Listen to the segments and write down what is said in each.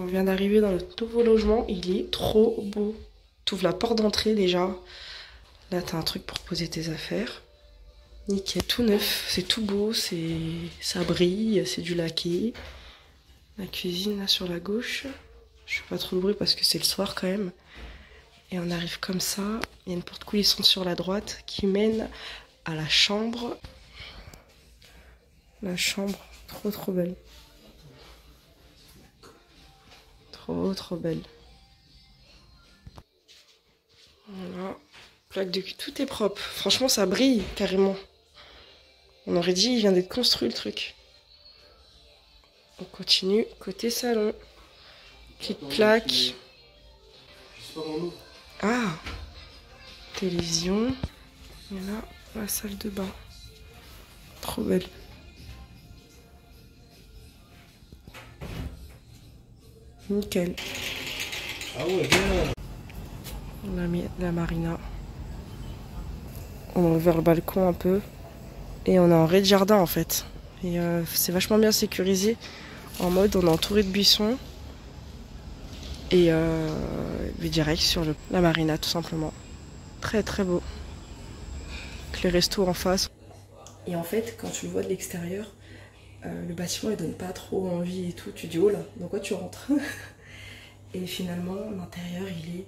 On vient d'arriver dans notre nouveau logement. Il est trop beau. T'ouvres la porte d'entrée déjà. Là, t'as un truc pour poser tes affaires. Nickel, tout neuf. C'est tout beau. Ça brille. C'est du laqué. La cuisine là sur la gauche. Je fais pas trop de bruit parce que c'est le soir quand même. Et on arrive comme ça. Il y a une porte coulissante sur la droite qui mène à la chambre. La chambre, trop belle. Trop belle. Voilà. Plaque de cul, tout est propre. Franchement, ça brille carrément. On aurait dit, il vient d'être construit le truc. On continue côté salon. Petite plaque. Ah, télévision. Et là, la salle de bain. Trop belle. Nickel. Ah ouais, bien. On a mis la marina. On a ouvert le balcon un peu. Et on est en rez-de-jardin en fait. Et c'est vachement bien sécurisé. En mode, on est entouré de buissons. Et direct sur la marina tout simplement. Très beau. Avec les restos en face. Et en fait, quand tu le vois de l'extérieur, le bâtiment il donne pas trop envie et tout. Tu dis oh là, dans quoi tu rentres? Et finalement, l'intérieur il est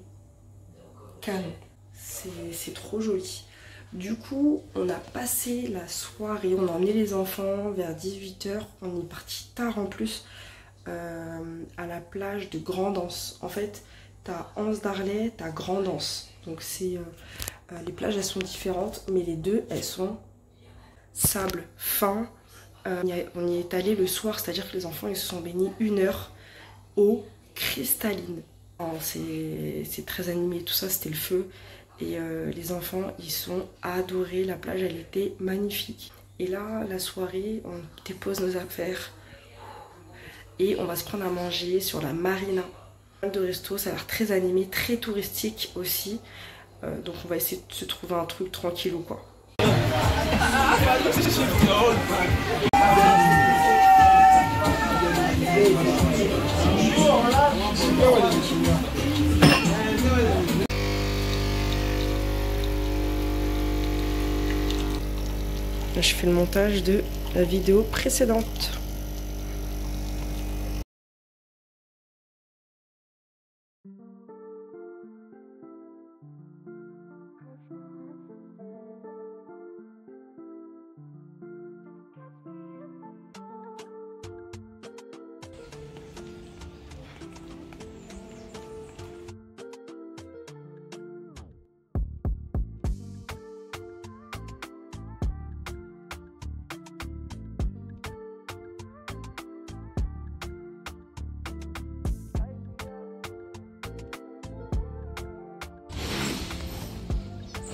canon. C'est trop joli. Du coup, on a passé la soirée, on a emmené les enfants vers 18 h. On est parti tard en plus à la plage de Grand'Anse. En fait, t'as Anse d'Arlet, t'as Grand'Anse. Donc les plages elles sont différentes, mais les deux elles sont sable fin. On y est allé le soir, c'est-à-dire que les enfants ils se sont baignés 1 heure eau cristalline. C'est très animé, tout ça c'était le feu. Et les enfants ils sont adorés, la plage elle était magnifique. Et là la soirée on dépose nos affaires et on va se prendre à manger sur la marina. De resto, ça a l'air très animé, très touristique aussi. Donc on va essayer de se trouver un truc tranquille ou quoi. Là, je fais le montage de la vidéo précédente.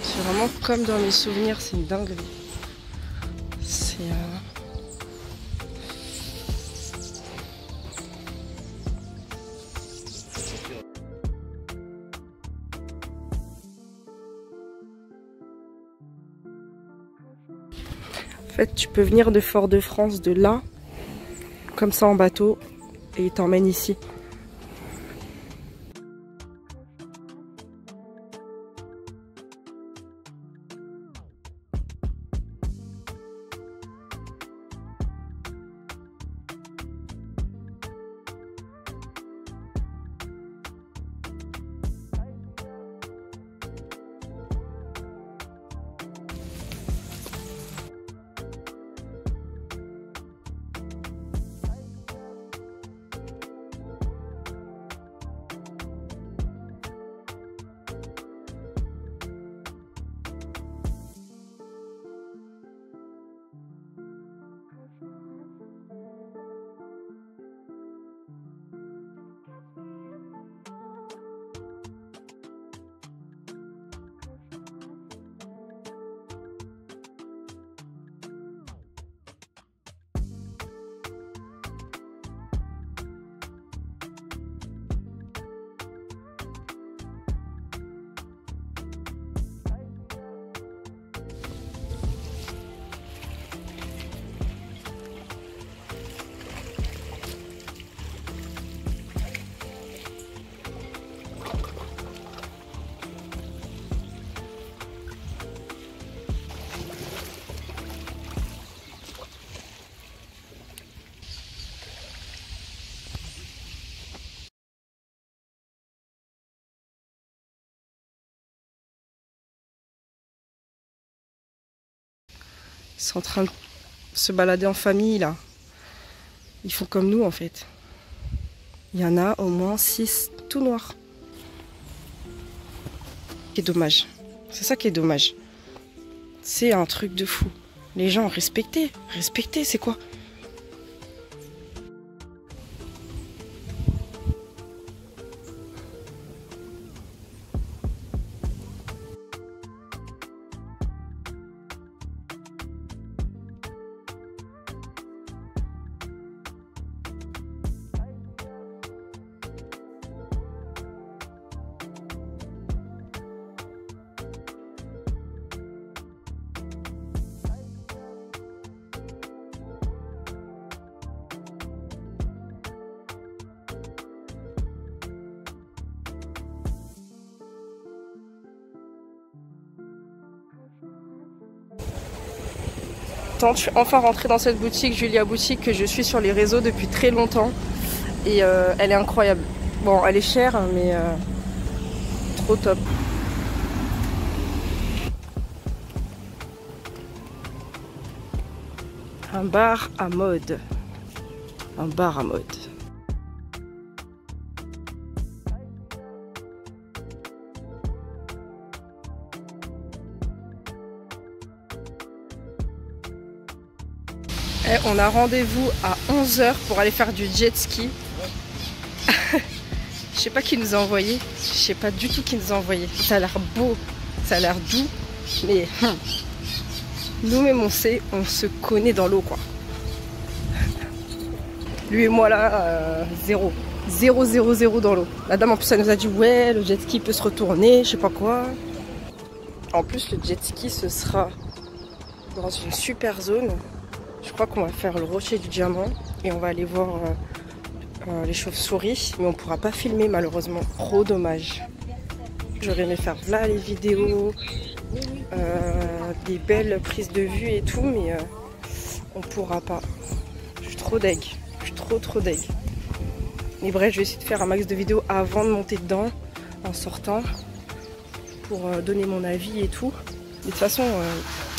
C'est vraiment comme dans mes souvenirs, c'est une dinguerie. C'est En fait, tu peux venir de Fort-de-France, de là, comme ça en bateau, et il t'emmène ici. Ils sont en train de se balader en famille là. Ils font comme nous en fait. Il y en a au moins 6 tout noirs. C'est dommage. C'est ça qui est dommage. C'est un truc de fou. Les gens, respectez. Respectez, c'est quoi? Je suis enfin rentrée dans cette boutique, Julia Boutique, que je suis sur les réseaux depuis très longtemps. Et elle est incroyable. Bon, elle est chère, mais trop top. Un bar à mode. Un bar à mode. Et on a rendez-vous à 11 h pour aller faire du jet ski. Je sais pas qui nous a envoyé. Je sais pas du tout qui nous a envoyé. Ça a l'air beau, ça a l'air doux. Mais nous même on sait, on se connaît dans l'eau quoi. Lui et moi là, zéro. 0 dans l'eau. La dame en plus elle nous a dit ouais le jet ski peut se retourner, je sais pas quoi. En plus le jet ski ce sera dans une super zone. Je crois qu'on va faire le rocher du diamant et on va aller voir les chauves-souris, mais on pourra pas filmer malheureusement. Trop dommage. J'aurais aimé faire là les vidéos, des belles prises de vue et tout, mais on pourra pas. Je suis trop deg. Je suis trop deg. Mais bref, je vais essayer de faire un max de vidéos avant de monter dedans, en sortant, pour donner mon avis et tout. De toute façon,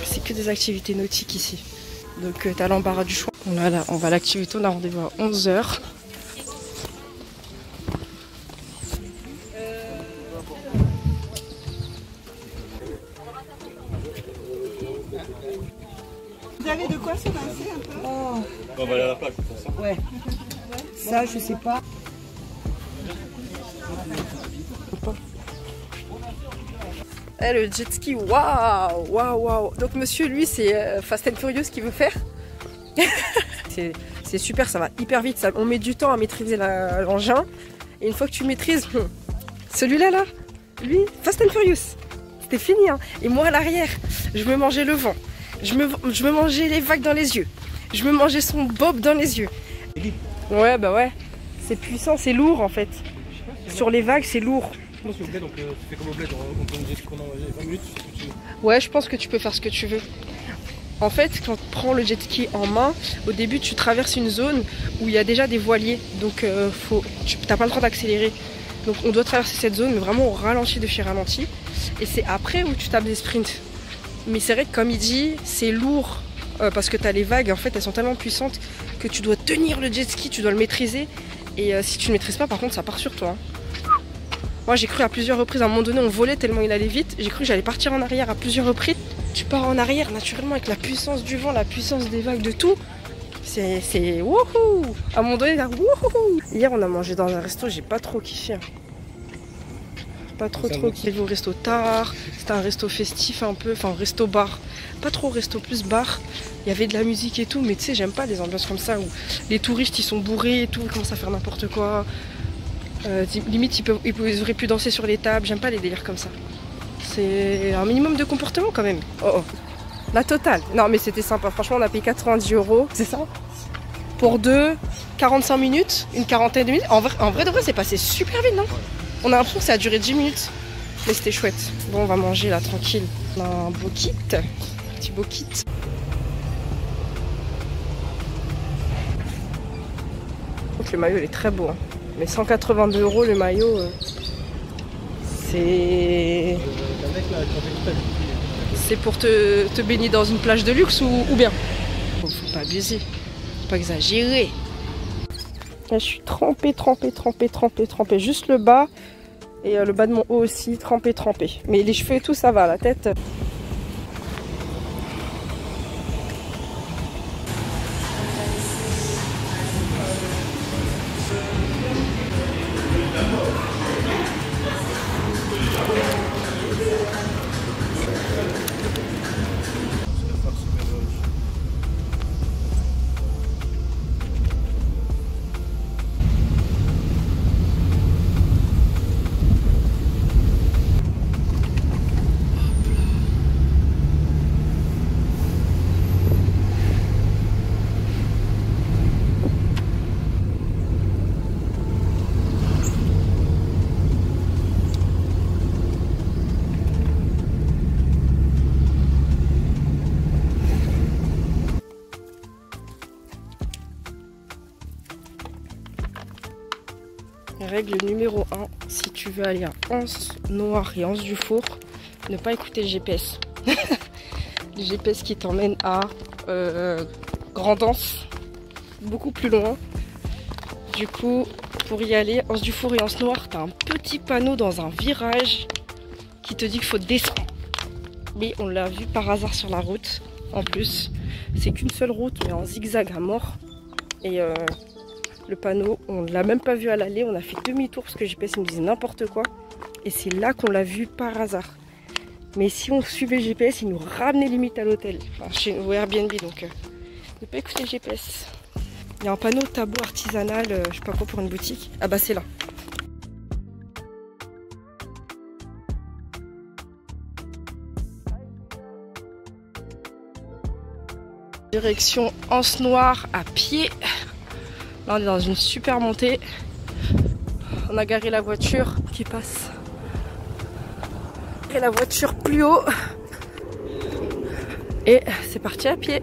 c'est que des activités nautiques ici. Donc t'as l'embarras du choix. Voilà, on va à l'activité, on a rendez-vous à 11 h. Vous avez de quoi se masser un peu? On va aller à la plage, de toute façon. Ouais. Ça, je sais pas. Eh, le jet ski, waouh. Donc monsieur, lui, c'est Fast and Furious qu'il veut faire. C'est super, ça va hyper vite. On met du temps à maîtriser l'engin. Et une fois que tu maîtrises, celui-là, là, lui, Fast and Furious. C'était fini, hein. Et moi, à l'arrière, je me mangeais le vent. Je me mangeais les vagues dans les yeux. Je me mangeais son bob dans les yeux. Ouais, bah ouais. C'est puissant, c'est lourd, en fait. Sur les vagues, c'est lourd. Donc tu fais comme au bled, on peut nous dire qu'on a 20 minutes, tu fais ce que tu veux. Ouais, je pense que tu peux faire ce que tu veux. En fait, quand tu prends le jet ski en main, au début tu traverses une zone où il y a déjà des voiliers, donc tu n'as pas le droit d'accélérer. Donc on doit traverser cette zone, mais vraiment au ralenti de chez ralenti. Et c'est après où tu tapes des sprints. Mais c'est vrai que comme il dit, c'est lourd parce que tu as les vagues, en fait elles sont tellement puissantes que tu dois tenir le jet ski, tu dois le maîtriser. Et si tu ne maîtrises pas, par contre ça part sur toi. Moi j'ai cru à plusieurs reprises, à un moment donné on volait tellement il allait vite, j'ai cru que j'allais partir en arrière à plusieurs reprises. Tu pars en arrière naturellement avec la puissance du vent, la puissance des vagues, de tout. C'est wouhou. À un moment donné là, wouhou. Hier on a mangé dans un resto, j'ai pas trop kiffé. Hein. Pas trop kiffé au resto tard, c'était un resto festif un peu, enfin resto bar. Pas trop resto plus bar. Il y avait de la musique et tout, mais tu sais j'aime pas les ambiances comme ça où les touristes ils sont bourrés et tout, ils commencent à faire n'importe quoi. Limite ils auraient pu danser sur les tables, j'aime pas les délires comme ça. C'est un minimum de comportement quand même. Oh. La totale. Non mais c'était sympa, franchement on a payé 90 €, c'est ça? Pour 45 minutes, une quarantaine de minutes. En vrai de vrai c'est passé super vite, non? On a l'impression que ça a duré 10 minutes. Mais c'était chouette. Bon on va manger là tranquille. On a un beau kit, un petit beau kit. Donc le maillot il est très beau. Hein. Mais 182 € le maillot, c'est... C'est pour te baigner dans une plage de luxe ou bien? Faut pas abuser, faut pas exagérer. Là, je suis trempée. Juste le bas et le bas de mon haut aussi, trempé. Mais les cheveux et tout, ça va, la tête. Règle numéro 1, si tu veux aller à Anse Noire et Anse du Four, ne pas écouter le GPS. Le GPS qui t'emmène à Grand Anse, beaucoup plus loin. Du coup, pour y aller, Anse du Four et Anse Noire, tu as un petit panneau dans un virage qui te dit qu'il faut descendre. Mais on l'a vu par hasard sur la route. En plus, c'est qu'une seule route, mais en zigzag à mort. Et le panneau, on ne l'a même pas vu à l'aller, on a fait demi-tour parce que GPS nous disait n'importe quoi. Et c'est là qu'on l'a vu par hasard. Mais si on suivait le GPS, il nous ramenait limite à l'hôtel, enfin, chez au Airbnb, donc ne pas écouter le GPS. Il y a un panneau tabou artisanal, je sais pas quoi, pour une boutique. Ah bah c'est là. Direction Anse Noire à pied. Là on est dans une super montée. On a garé la voiture qui passe. Et la voiture plus haut. Et c'est parti à pied.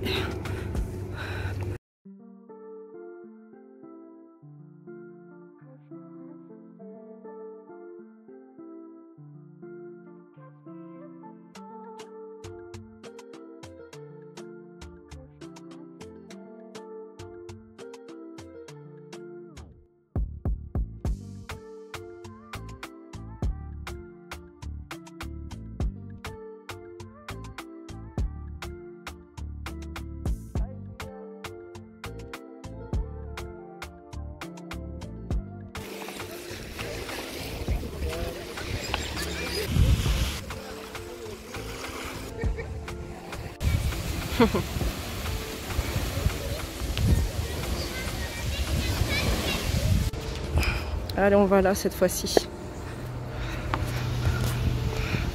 Allez, on va là cette fois-ci.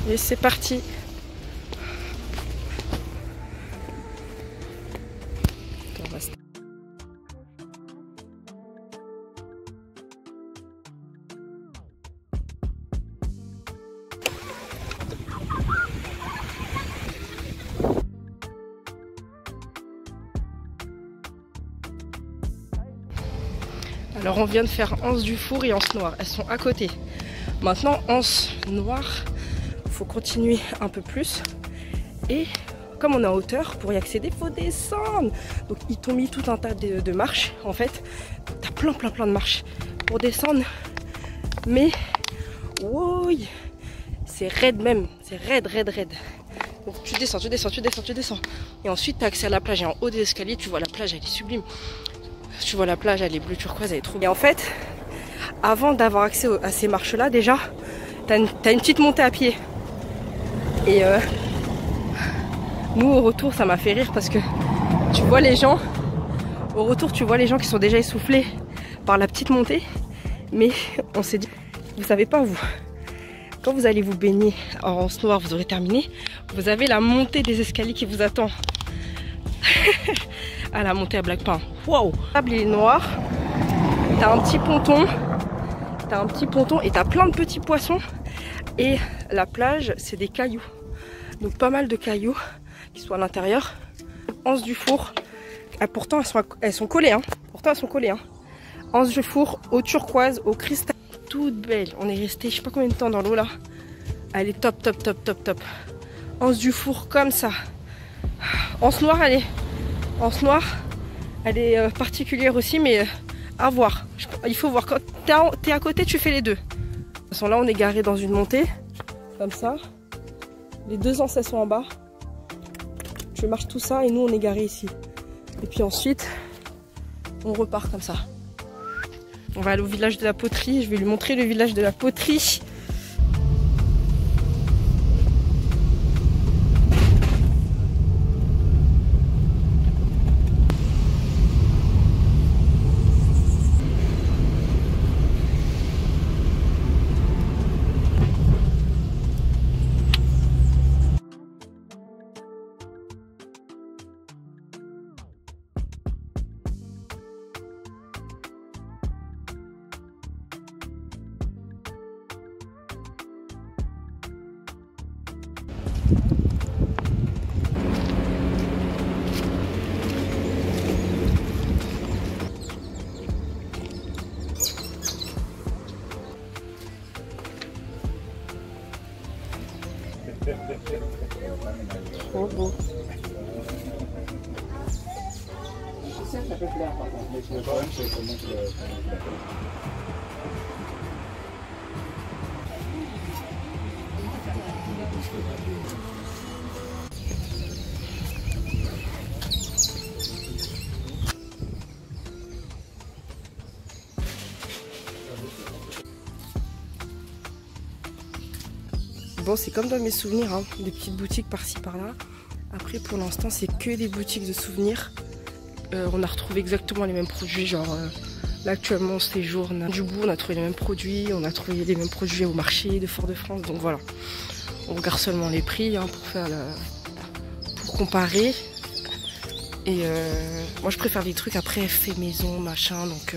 Et c'est parti. Alors on vient de faire Anse du Four et Anse Noire, elles sont à côté. Maintenant Anse Noire, il faut continuer un peu plus. Et comme on est en hauteur, pour y accéder, il faut descendre. Donc ils t'ont mis tout un tas de marches en fait. T'as plein de marches pour descendre. Mais oui, c'est raide même, c'est raide. Donc tu descends. Et ensuite tu as accès à la plage. Et en haut des escaliers, tu vois la plage, elle est sublime. Tu vois la plage, elle est bleue turquoise, elle est trop bien. Et en fait, avant d'avoir accès à ces marches-là, déjà, t'as une petite montée à pied. Et nous, au retour, ça m'a fait rire parce que tu vois les gens, au retour, tu vois les gens qui sont déjà essoufflés par la petite montée. Mais on s'est dit, vous savez pas, vous, quand vous allez vous baigner en Anse Noire, vous aurez terminé, vous avez la montée des escaliers qui vous attend. À la montée à Blackpin. Waouh! Le sable est noir. T'as un petit ponton. Et t'as plein de petits poissons. Et la plage, c'est des cailloux. Donc pas mal de cailloux qui sont à l'intérieur. Anse du Four. Ah, pourtant elles sont collées. Hein. Anse du Four, eau turquoise, eau cristal. Toute belle. On est resté je sais pas combien de temps dans l'eau là. Elle est top. anse du four comme ça. Anse noire, elle est particulière aussi, mais à voir. Il faut voir. Quand t'es à côté, tu fais les deux. De toute façon, là, on est garé dans une montée, comme ça. Les deux anses, elles sont en bas. Je marche tout ça et nous, on est garé ici. Et puis ensuite, on repart comme ça. On va aller au village de la poterie. Je vais lui montrer le village de la poterie. Trop beau. Je sais que ça peut plaire par contre, mais le problème c'est comment tu le... Bon, c'est comme dans mes souvenirs, hein, des petites boutiques par-ci par-là. Après, pour l'instant, c'est que des boutiques de souvenirs. On a retrouvé exactement les mêmes produits, genre là actuellement on séjourne du bout, on a trouvé les mêmes produits, on a trouvé les mêmes produits au marché de Fort-de-France, donc voilà. On regarde seulement les prix hein, pour comparer. Et moi je préfère des trucs après fait maison, machin, donc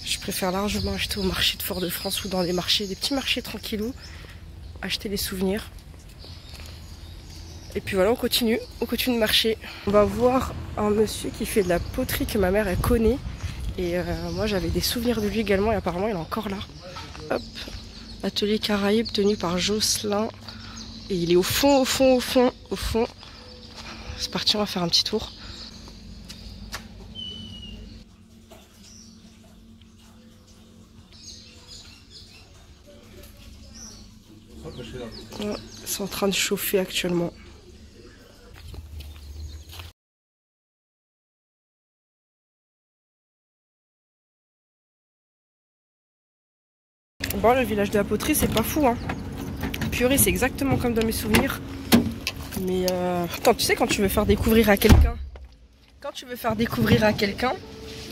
je préfère largement acheter au marché de Fort-de-France ou dans des marchés, des petits marchés tranquillous, acheter les souvenirs. Et puis voilà, on continue de marcher. On va voir un monsieur qui fait de la poterie que ma mère elle connaît. Et moi j'avais des souvenirs de lui également et apparemment il est encore là. Hop, atelier Caraïbes tenu par Jocelyn. Et il est au fond. C'est parti, on va faire un petit tour. Ouais, c'est en train de chauffer actuellement. Bon, le village de la poterie, c'est pas fou, hein. Purée, c'est exactement comme dans mes souvenirs. Mais attends, tu sais, quand tu veux faire découvrir à quelqu'un,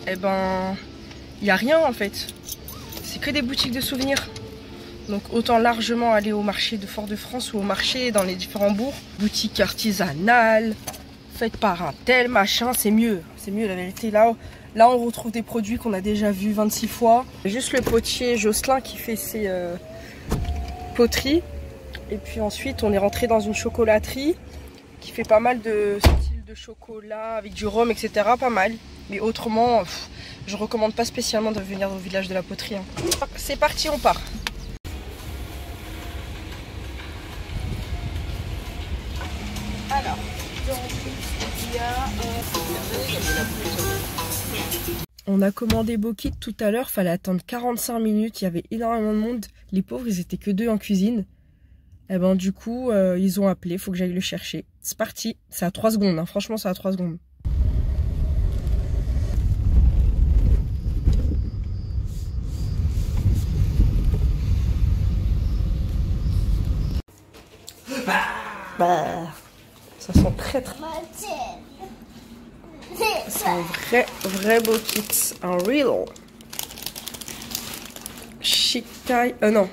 eh ben, il n'y a rien en fait. C'est que des boutiques de souvenirs. Donc autant largement aller au marché de Fort-de-France ou au marché dans les différents bourgs. Boutique artisanale, faite par un tel machin, c'est mieux. C'est mieux la vérité. Là, on retrouve des produits qu'on a déjà vus 26 fois. Juste le potier Jocelyn qui fait ses poteries. Et puis ensuite, on est rentré dans une chocolaterie qui fait pas mal de styles de chocolat avec du rhum, etc. Pas mal. Mais autrement, je recommande pas spécialement de venir au village de la poterie. Hein. C'est parti, on part. Alors, il y a... On a commandé Bokit tout à l'heure, fallait attendre 45 minutes, il y avait énormément de monde. Les pauvres, ils étaient que 2 en cuisine. Et ben du coup, ils ont appelé, faut que j'aille le chercher. C'est parti, c'est à 3 secondes, hein. Franchement c'est à 3 secondes. Bah, ça sent très très... C'est un vrai Bokit, un real. Chic taille, non.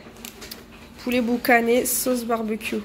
Poulet boucané, sauce barbecue.